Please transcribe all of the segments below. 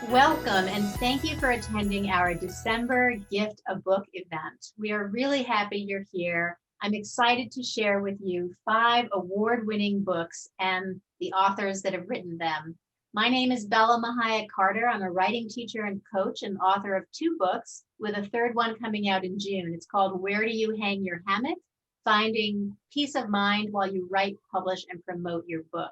Welcome and thank you for attending our December Gift a Book event. We are really happy you're here. I'm excited to share with you 5 award-winning books and the authors that have written them. My name is Bella Mahia Carter. I'm a writing teacher and coach and author of 2 books with a third one coming out in June. It's called Where Do You Hang Your Hammock? Finding Peace of Mind While You Write, Publish, and Promote Your Book.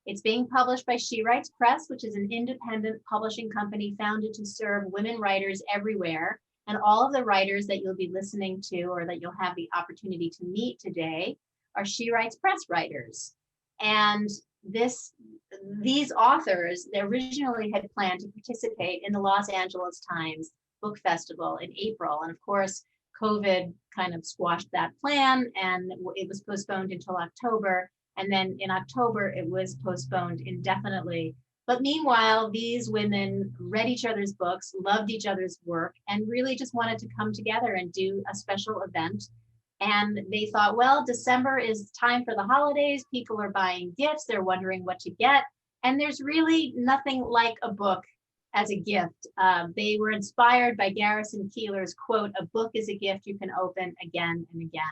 It's being published by She Writes Press, which is an independent publishing company founded to serve women writers everywhere. And all of the writers that you'll be listening to or that you'll have the opportunity to meet today are She Writes Press writers. And these authors, they originally had planned to participate in the Los Angeles Times Book Festival in April. And of course, COVID kind of squashed that plan and it was postponed until October. And then in October, it was postponed indefinitely. But meanwhile, these women read each other's books, loved each other's work, and really just wanted to come together and do a special event. And they thought, well, December is time for the holidays. People are buying gifts. They're wondering what to get. And there's really nothing like a book as a gift. They were inspired by Garrison Keillor's quote, "A book is a gift you can open again and again."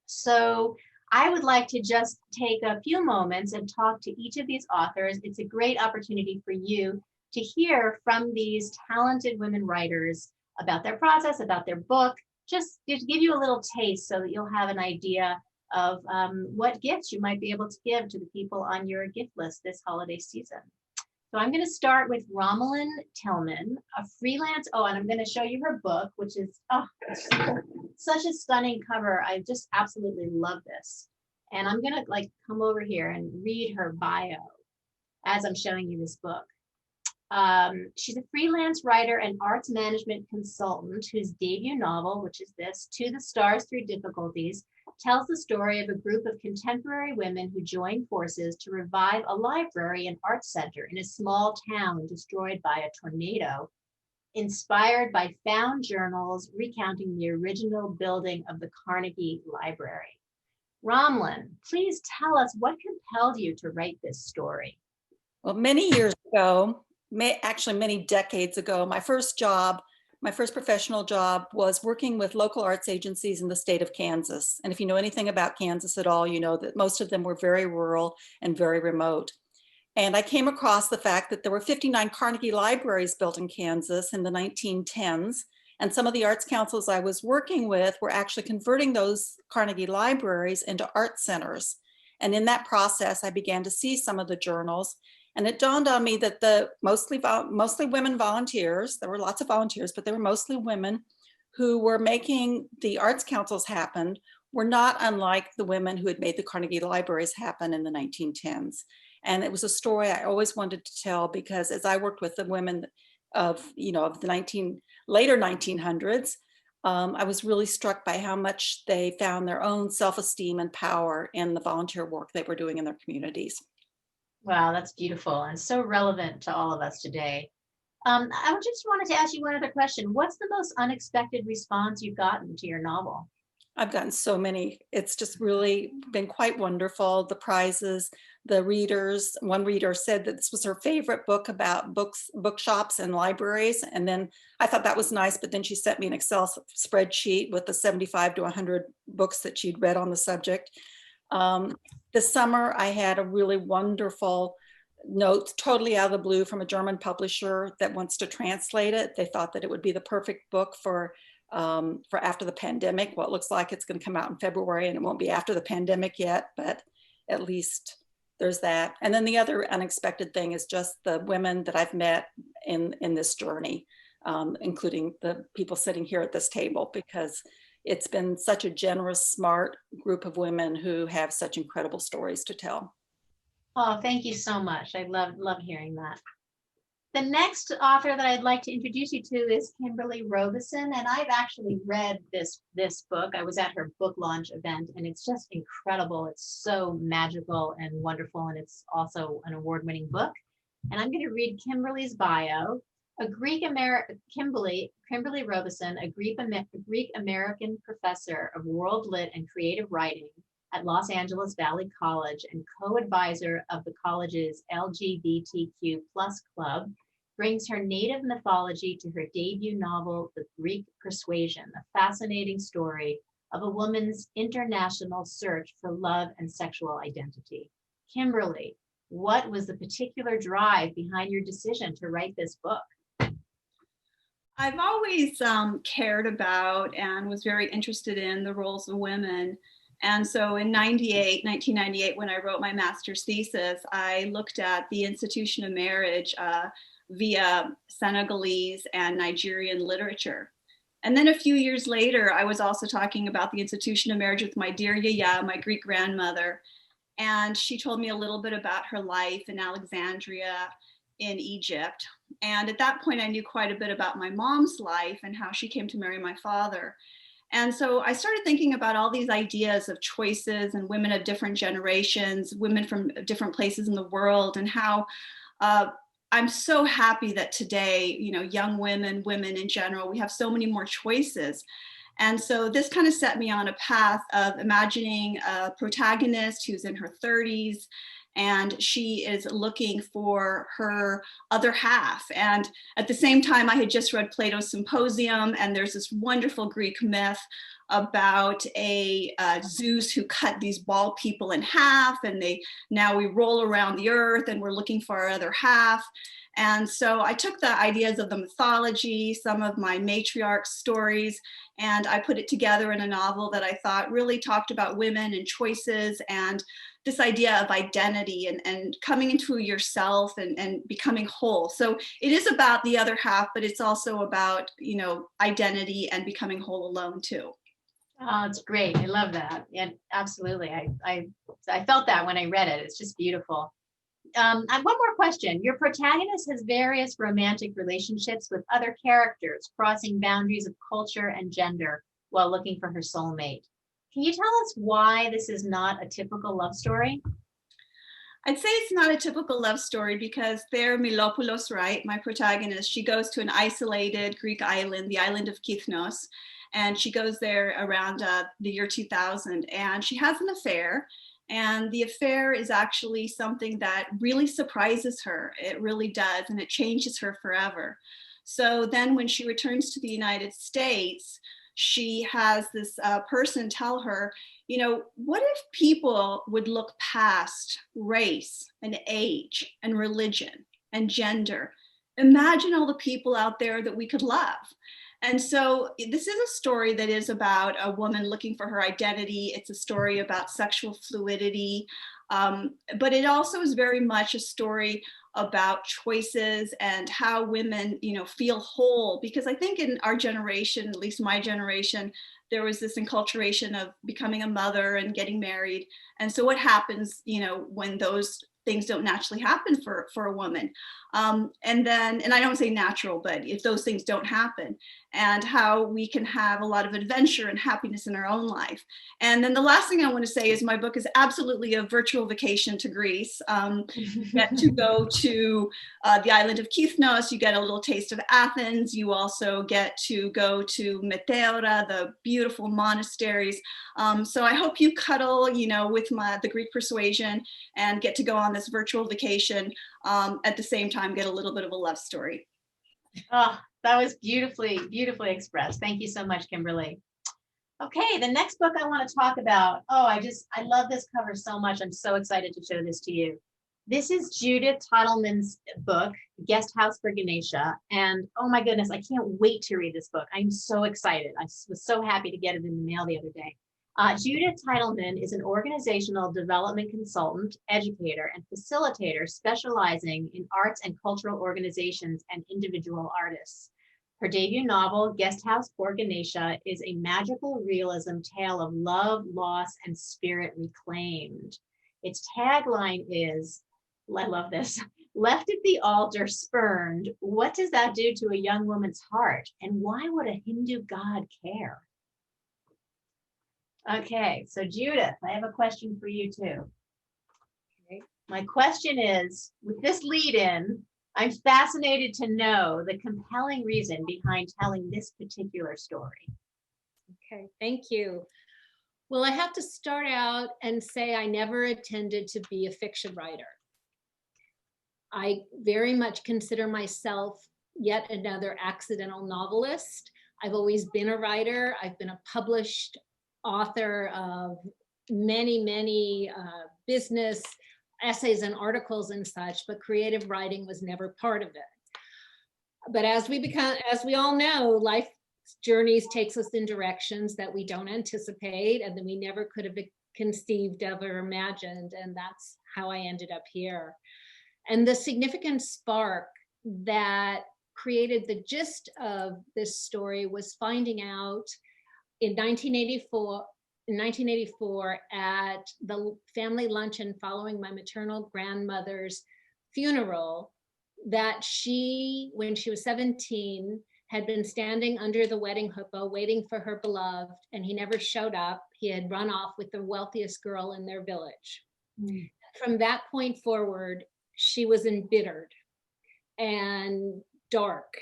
So I would like to just take a few moments and talk to each of these authors. It's a great opportunity for you to hear from these talented women writers about their process, about their book, just to give you a little taste so that you'll have an idea of what gifts you might be able to give to the people on your gift list this holiday season. So I'm going to start with Romelyn Tillman, a freelance. Oh, and I'm going to show you her book, which is such a stunning cover. I just absolutely love this. And I'm going to come over here and read her bio as I'm showing you this book. She's a freelance writer and arts management consultant whose debut novel, which is this, To the Stars Through Difficulties, tells the story of a group of contemporary women who join forces to revive a library and art center in a small town destroyed by a tornado, inspired by found journals recounting the original building of the Carnegie Library. Romelyn, please tell us what compelled you to write this story. Well, many years ago, actually many decades ago, my first professional job was working with local arts agencies in the state of Kansas. And if you know anything about Kansas at all, you know that most of them were very rural and very remote. And I came across the fact that there were 59 Carnegie libraries built in Kansas in the 1910s. And some of the arts councils I was working with were actually converting those Carnegie libraries into art centers. And in that process, I began to see some of the journals. And it dawned on me that the mostly women volunteers, there were lots of volunteers, but they were mostly women who were making the arts councils happen, were not unlike the women who had made the Carnegie libraries happen in the 1910s. And it was a story I always wanted to tell because as I worked with the women of the later 1900s, I was really struck by how much they found their own self-esteem and power in the volunteer work they were doing in their communities. Wow, that's beautiful and so relevant to all of us today. I just wanted to ask you one other question. What's the most unexpected response you've gotten to your novel? I've gotten so many. It's just really been quite wonderful. The prizes, the readers. One reader said that this was her favorite book about bookshops and libraries. And then I thought that was nice, but then she sent me an Excel spreadsheet with the 75 to 100 books that she'd read on the subject. This summer, I had a really wonderful note, totally out of the blue, from a German publisher that wants to translate it. They thought that it would be the perfect book for after the pandemic. Well, it looks like it's going to come out in February and it won't be after the pandemic yet, but at least there's that. And then the other unexpected thing is just the women that I've met in this journey, including the people sitting here at this table, because it's been such a generous, smart group of women who have such incredible stories to tell. Oh, thank you so much. I love hearing that. The next author that I'd like to introduce you to is Kimberly Robeson, and I've actually read this book. I was at her book launch event, and it's just incredible. It's so magical and wonderful, and it's also an award-winning book. And I'm going to read Kimberly's bio. Kimberly Robeson, a Greek-American professor of world lit and creative writing at Los Angeles Valley College and co-advisor of the college's LGBTQ+ club, brings her native mythology to her debut novel, The Greek Persuasion, a fascinating story of a woman's international search for love and sexual identity. Kimberly, what was the particular drive behind your decision to write this book? I've always cared about and was very interested in the roles of women. And so in 1998, when I wrote my master's thesis, I looked at the institution of marriage via Senegalese and Nigerian literature. And then a few years later, I was also talking about the institution of marriage with my dear Yaya, my Greek grandmother. And she told me a little bit about her life in Alexandria in Egypt. And at that point, I knew quite a bit about my mom's life and how she came to marry my father. And so I started thinking about all these ideas of choices and women of different generations, women from different places in the world, and how I'm so happy that today, you know, young women, women in general, we have so many more choices. And so this kind of set me on a path of imagining a protagonist who's in her 30s, and she is looking for her other half. And at the same time, I had just read Plato's Symposium, and there's this wonderful Greek myth about a Zeus who cut these ball people in half, and now we roll around the earth and we're looking for our other half. And so I took the ideas of the mythology, some of my matriarch stories, and I put it together in a novel that I thought really talked about women and choices and this idea of identity and coming into yourself and becoming whole. So it is about the other half, but it's also about, you know, identity and becoming whole alone too. Oh, it's great. I love that. Yeah, absolutely. I felt that when I read it. It's just beautiful. I have one more question. Your protagonist has various romantic relationships with other characters, crossing boundaries of culture and gender while looking for her soulmate. Can you tell us why this is not a typical love story? I'd say it's not a typical love story because there, Milopoulos, right, my protagonist, she goes to an isolated Greek island, the island of Kithnos, and she goes there around the year 2000, and she has an affair. And the affair is actually something that really surprises her. It really does, and it changes her forever. So then when she returns to the United States, she has this person tell her, you know, what if people would look past race and age and religion and gender? Imagine all the people out there that we could love. And so this is a story that is about a woman looking for her identity. It's a story about sexual fluidity, but it also is very much a story about choices and how women, you know, feel whole. Because I think in our generation, at least my generation, there was this enculturation of becoming a mother and getting married. And so what happens, you know, when those things don't naturally happen for a woman? And I don't say natural, but if those things don't happen, and how we can have a lot of adventure and happiness in our own life. And then the last thing I want to say is my book is absolutely a virtual vacation to Greece. You get to go to the island of Kithnos, you get a little taste of Athens, you also get to go to Meteora, the beautiful monasteries. So I hope you cuddle, you know, with the Greek Persuasion and get to go on this virtual vacation, at the same time get a little bit of a love story. Oh, that was beautifully, beautifully expressed. Thank you so much, Kimberly. Okay, the next book I want to talk about. Oh, I love this cover so much. I'm so excited to show this to you. This is Judith Teitelman's book, Guest House for Ganesha. And oh my goodness, I can't wait to read this book. I'm so excited. I was so happy to get it in the mail the other day. Judith Teitelman is an organizational development consultant, educator, and facilitator specializing in arts and cultural organizations and individual artists. Her debut novel, Guest House for Ganesha, is a magical realism tale of love, loss, and spirit reclaimed. Its tagline is, I love this, left at the altar, spurned, what does that do to a young woman's heart? And why would a Hindu god care? Okay, so Judith, I have a question for you too. Okay. My question is, with this lead in, I'm fascinated to know the compelling reason behind telling this particular story. Okay, thank you. Well, I have to start out and say I never intended to be a fiction writer. I very much consider myself yet another accidental novelist. I've always been a writer. I've been a published author of many business essays and articles and such, but creative writing was never part of it. But as we all know, life journeys takes us in directions that we don't anticipate and that we never could have conceived of or imagined. And that's how I ended up here. And the significant spark that created the gist of this story was finding out in 1984 at the family luncheon following my maternal grandmother's funeral that she, when she was 17, had been standing under the wedding chuppah waiting for her beloved, and he never showed up. He had run off with the wealthiest girl in their village. Mm. From that point forward, she was embittered and dark.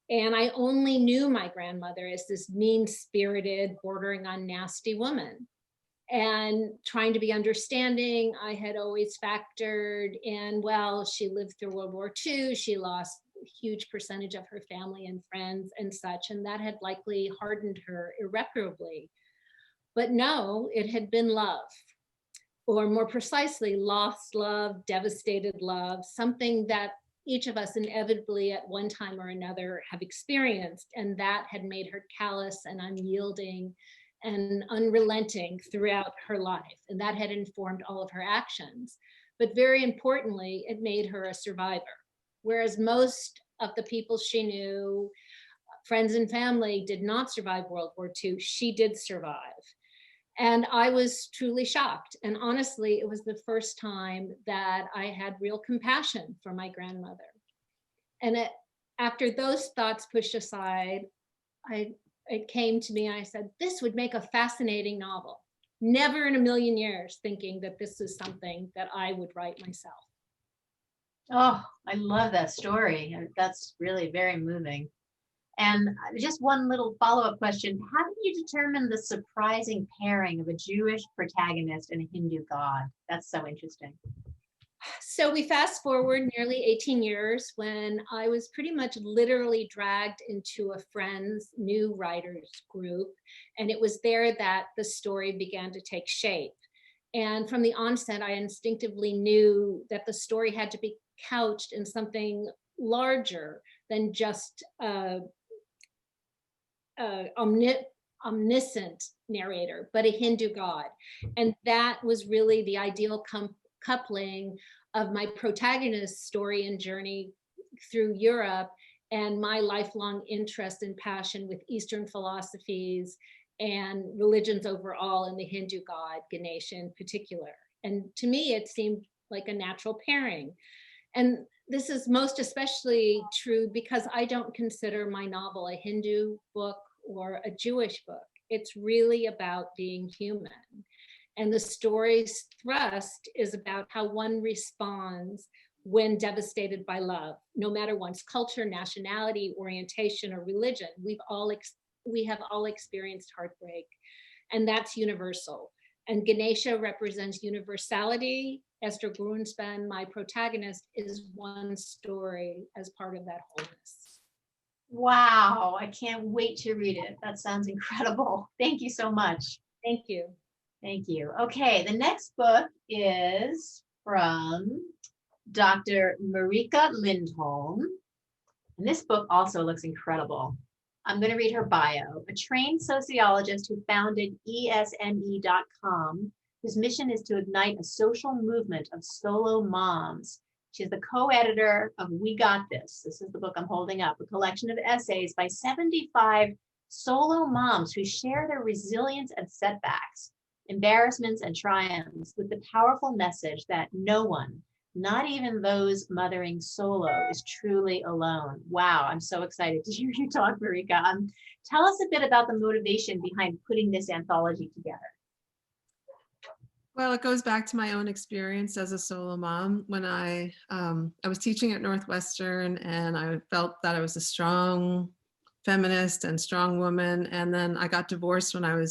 And I only knew my grandmother as this mean-spirited, bordering on nasty woman. And trying to be understanding, I had always factored in, well, she lived through World War II, she lost a huge percentage of her family and friends and such, and that had likely hardened her irreparably. But no, it had been love, or more precisely, lost love, devastated love, something that each of us inevitably at one time or another have experienced, and that had made her callous and unyielding and unrelenting throughout her life. And that had informed all of her actions. But very importantly, it made her a survivor. Whereas most of the people she knew, friends and family, did not survive World War II, she did survive. And I was truly shocked. And honestly, it was the first time that I had real compassion for my grandmother. And after those thoughts pushed aside, it came to me, I said, this would make a fascinating novel. Never in a million years thinking that this is something that I would write myself. Oh, I love that story. That's really very moving. And just one little follow-up question. How did you determine the surprising pairing of a Jewish protagonist and a Hindu god? That's so interesting. So we fast forward nearly 18 years when I was pretty much literally dragged into a friend's new writers group. And it was there that the story began to take shape. And from the onset, I instinctively knew that the story had to be couched in something larger than just omniscient narrator, but a Hindu god. And that was really the ideal coupling of my protagonist's story and journey through Europe and my lifelong interest and passion with Eastern philosophies and religions overall, and the Hindu god Ganesha in particular. And to me, it seemed like a natural pairing. And this is most especially true because I don't consider my novel a Hindu book or a Jewish book. It's really about being human. And the story's thrust is about how one responds when devastated by love, no matter one's culture, nationality, orientation, or religion. We have all experienced heartbreak, and that's universal. And Ganesha represents universality. Esther Grunspan, my protagonist, is one story as part of that wholeness. Wow, I can't wait to read it. That sounds incredible. Thank you so much. Thank you. Thank you. Okay, the next book is from Dr. Marika Lindholm. And this book also looks incredible. I'm going to read her bio. A trained sociologist who founded ESME.com, whose mission is to ignite a social movement of solo moms. She's the co-editor of We Got This. This is the book I'm holding up, a collection of essays by 75 solo moms who share their resilience and setbacks, embarrassments and triumphs, with the powerful message that no one, not even those mothering solo, is truly alone. Wow, I'm so excited to hear you talk, Marika. Tell us a bit about the motivation behind putting this anthology together. Well, it goes back to my own experience as a solo mom when I was teaching at Northwestern, and I felt that I was a strong feminist and strong woman. And then I got divorced when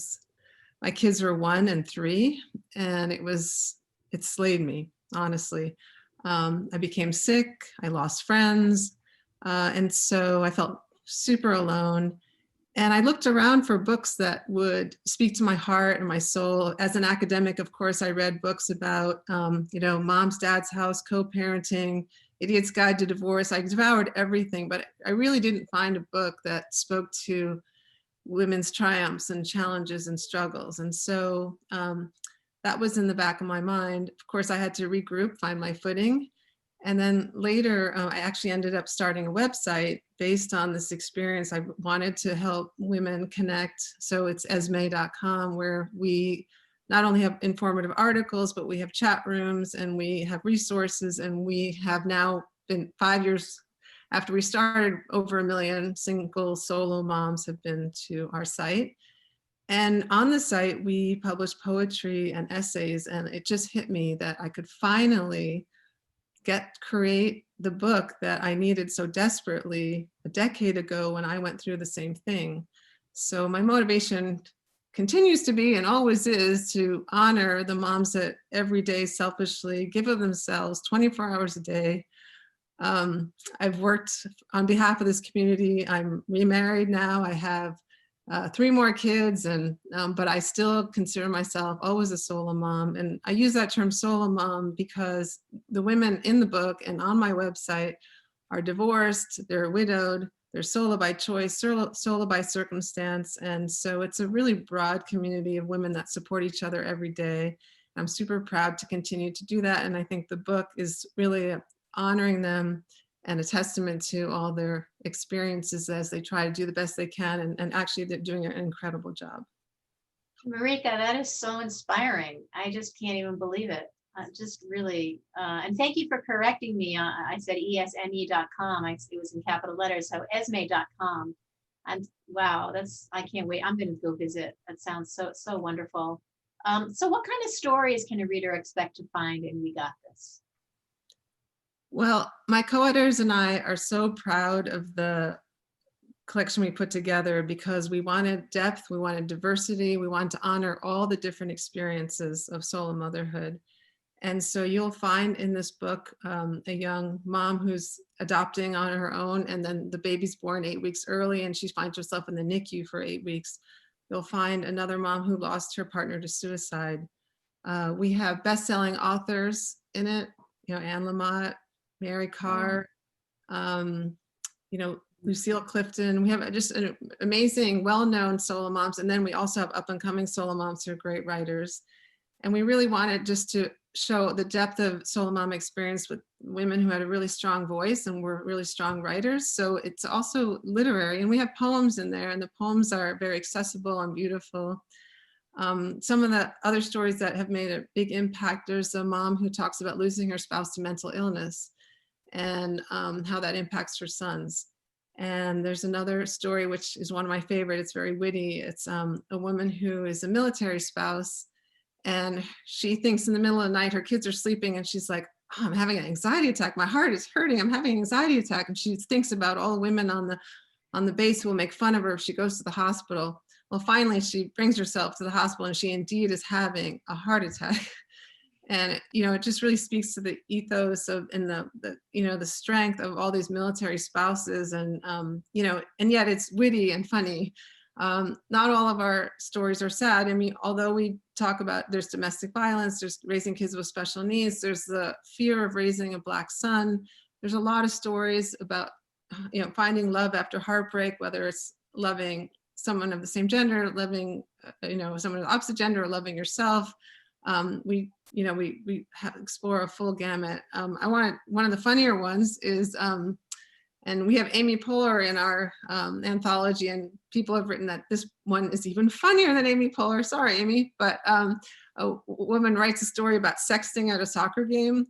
my kids were 1 and 3, and it slayed me, honestly. I became sick, I lost friends, and so I felt super alone. And I looked around for books that would speak to my heart and my soul. As an academic, of course, I read books about, Mom's Dad's House, co-parenting, Idiot's Guide to Divorce. I devoured everything, but I really didn't find a book that spoke to women's triumphs and challenges and struggles. And so that was in the back of my mind. Of course, I had to regroup, find my footing. And then later, I actually ended up starting a website based on this experience. I wanted to help women connect. So it's esme.com, where we not only have informative articles, but we have chat rooms and we have resources. And we have now been 5 years after we started, over 1 million single solo moms have been to our site. And on the site, we publish poetry and essays. And it just hit me that I could finally create the book that I needed so desperately a decade ago when I went through the same thing. So my motivation continues to be, and always is, to honor the moms that every day selfishly give of themselves 24 hours a day. I've worked on behalf of this community. I'm remarried now. I have 3 more kids, but I still consider myself always a solo mom. And I use that term solo mom because the women in the book and on my website are divorced, they're widowed, they're solo by choice, solo by circumstance. And so it's a really broad community of women that support each other every day. I'm super proud to continue to do that. And I think the book is really honoring them and a testament to all their experiences as they try to do the best they can. And actually they're doing an incredible job. Marika, that is so inspiring. I just can't even believe it. Just really, and thank you for correcting me. I said esme.com. It was in capital letters, so esme.com. And wow, I can't wait. I'm going to go visit. That sounds so wonderful. So what kind of stories can a reader expect to find in We Got This? Well, my co-editors and I are so proud of the collection we put together because we wanted depth, we wanted diversity, we wanted to honor all the different experiences of solo motherhood. And so you'll find in this book a young mom who's adopting on her own, and then the baby's born 8 weeks early and she finds herself in the NICU for 8 weeks. You'll find another mom who lost her partner to suicide. We have best-selling authors in it, Anne Lamott, Mary Carr, Lucille Clifton. We have just an amazing, well-known solo moms. And then we also have up-and-coming solo moms who are great writers. And we really wanted just to show the depth of solo mom experience with women who had a really strong voice and were really strong writers. So it's also literary. And we have poems in there, and the poems are very accessible and beautiful. Some of the other stories that have made a big impact, there's a mom who talks about losing her spouse to mental illness and how that impacts her sons. And there's another story, which is one of my favorite. It's very witty. It's a woman who is a military spouse, and she thinks in the middle of the night, her kids are sleeping, and she's like, oh, I'm having an anxiety attack. My heart is hurting. I'm having an anxiety attack. And she thinks about all the women on the base who will make fun of her if she goes to the hospital. Well, finally, she brings herself to the hospital, and she indeed is having a heart attack. And, it just really speaks to the ethos of, and the strength of all these military spouses. And, and yet it's witty and funny. Not all of our stories are sad. I mean, although we talk about there's domestic violence, there's raising kids with special needs, there's the fear of raising a Black son. There's a lot of stories about, finding love after heartbreak, whether it's loving someone of the same gender, loving, someone of the opposite gender, or loving yourself. We explore a full gamut. One of the funnier ones is, and we have Amy Poehler in our anthology, and people have written that this one is even funnier than Amy Poehler. Sorry, Amy, but a woman writes a story about sexting at a soccer game,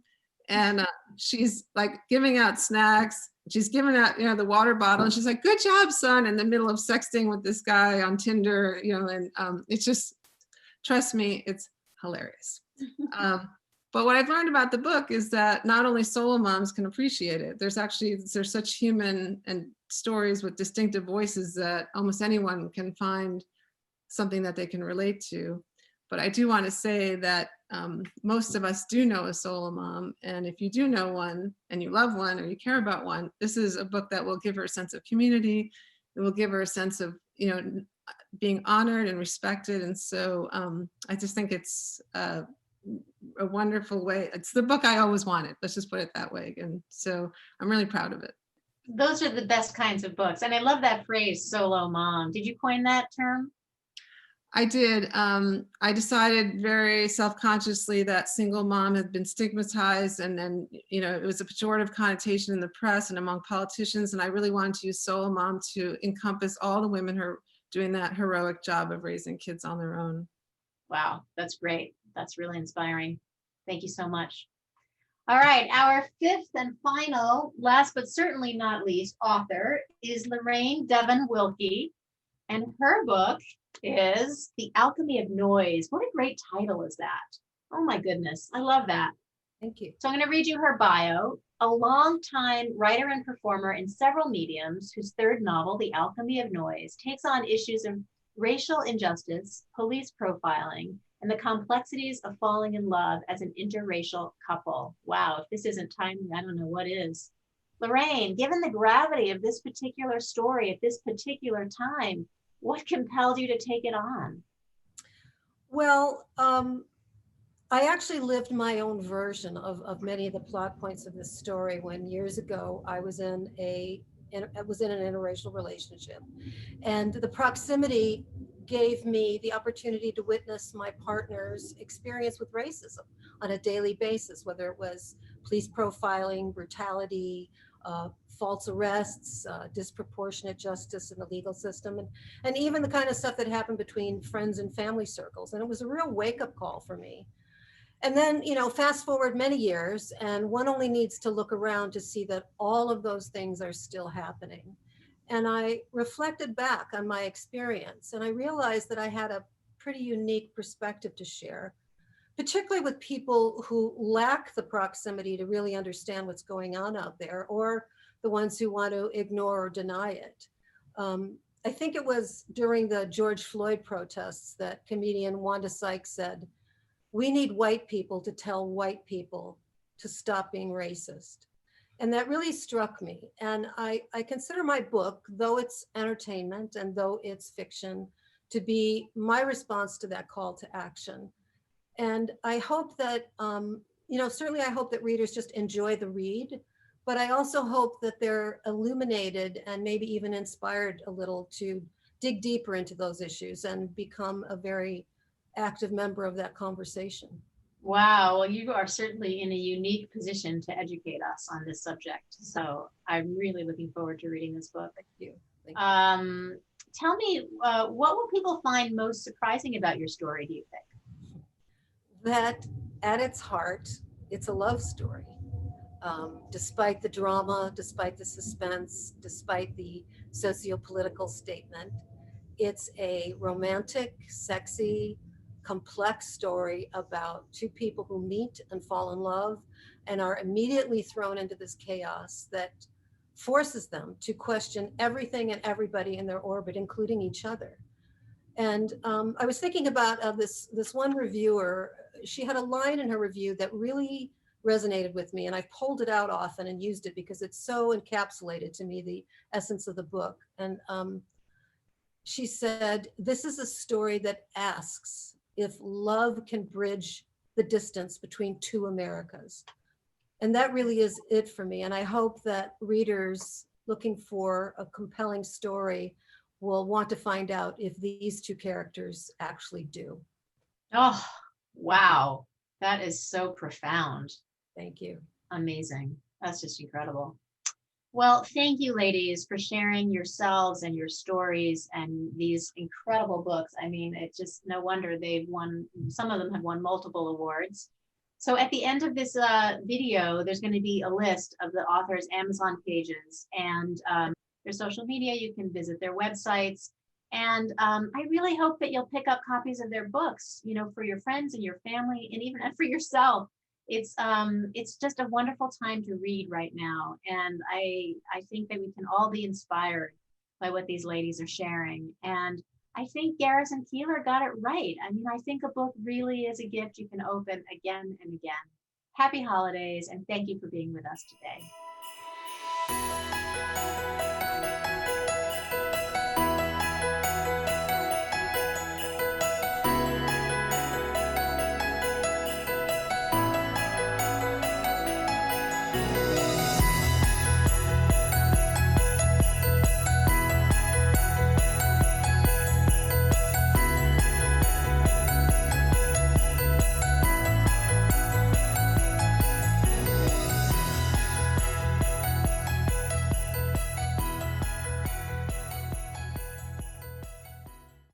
and she's like giving out snacks. She's giving out, the water bottle, and she's like, "Good job, son," in the middle of sexting with this guy on Tinder, and it's just, trust me, it's hilarious. But what I've learned about the book is that not only solo moms can appreciate it, there's such human and stories with distinctive voices that almost anyone can find something that they can relate to. But I do want to say that most of us do know a solo mom. And if you do know one and you love one or you care about one, this is a book that will give her a sense of community. It will give her a sense of, being honored and respected. And so I just think it's a wonderful way. It's the book I always wanted. Let's just put it that way. And so I'm really proud of it. Those are the best kinds of books. And I love that phrase, solo mom. Did you coin that term? I did. I decided very self-consciously that single mom had been stigmatized, and then, it was a pejorative connotation in the press and among politicians. And I really wanted to use solo mom to encompass all the women who are doing that heroic job of raising kids on their own. Wow, that's great. That's really inspiring. Thank you so much. All right, our fifth and final, last but certainly not least, author is Lorraine Devon Wilkie, and her book is The Alchemy of Noise. What a great title is that? Oh my goodness, I love that. Thank you. So I'm going to read you her bio. A longtime writer and performer in several mediums, whose third novel, The Alchemy of Noise, takes on issues of racial injustice, police profiling, and the complexities of falling in love as an interracial couple. Wow, if this isn't timely, I don't know what is. Lorraine, given the gravity of this particular story at this particular time, what compelled you to take it on? Well, I actually lived my own version of many of the plot points of this story when years ago I was in an interracial relationship, and the proximity gave me the opportunity to witness my partner's experience with racism on a daily basis, whether it was police profiling, brutality, false arrests, disproportionate justice in the legal system, and even the kind of stuff that happened between friends and family circles. And it was a real wake-up call for me. And then, fast forward many years, and one only needs to look around to see that all of those things are still happening. And I reflected back on my experience, and I realized that I had a pretty unique perspective to share, particularly with people who lack the proximity to really understand what's going on out there, or the ones who want to ignore or deny it. I think it was during the George Floyd protests that comedian Wanda Sykes said, "We need white people to tell white people to stop being racist." And that really struck me. And I consider my book, though it's entertainment and though it's fiction, to be my response to that call to action. And I hope that, certainly I hope that readers just enjoy the read, but I also hope that they're illuminated and maybe even inspired a little to dig deeper into those issues and become a very active member of that conversation. Wow, well, you are certainly in a unique position to educate us on this subject. So I'm really looking forward to reading this book. Thank you. Thank you. Tell me, what will people find most surprising about your story, do you think? That at its heart, it's a love story. Despite the drama, despite the suspense, despite the socio-political statement, it's a romantic, sexy, complex story about two people who meet and fall in love and are immediately thrown into this chaos that forces them to question everything and everybody in their orbit, including each other. And I was thinking about this one reviewer. She had a line in her review that really resonated with me, and I pulled it out often and used it because it's so encapsulated to me the essence of the book. And she said, "This is a story that asks if love can bridge the distance between two Americas." And that really is it for me. And I hope that readers looking for a compelling story will want to find out if these two characters actually do. Oh, wow. That is so profound. Thank you. Amazing. That's just incredible. Well, thank you, ladies, for sharing yourselves and your stories and these incredible books. I mean, it's just no wonder they've won, some of them have won multiple awards. So at the end of this video, there's going to be a list of the author's Amazon pages and their social media. You can visit their websites. And I really hope that you'll pick up copies of their books, for your friends and your family, and even for yourself. It's just a wonderful time to read right now. And I think that we can all be inspired by what these ladies are sharing. And I think Garrison Keillor got it right. I mean, I think a book really is a gift you can open again and again. Happy holidays, and thank you for being with us today.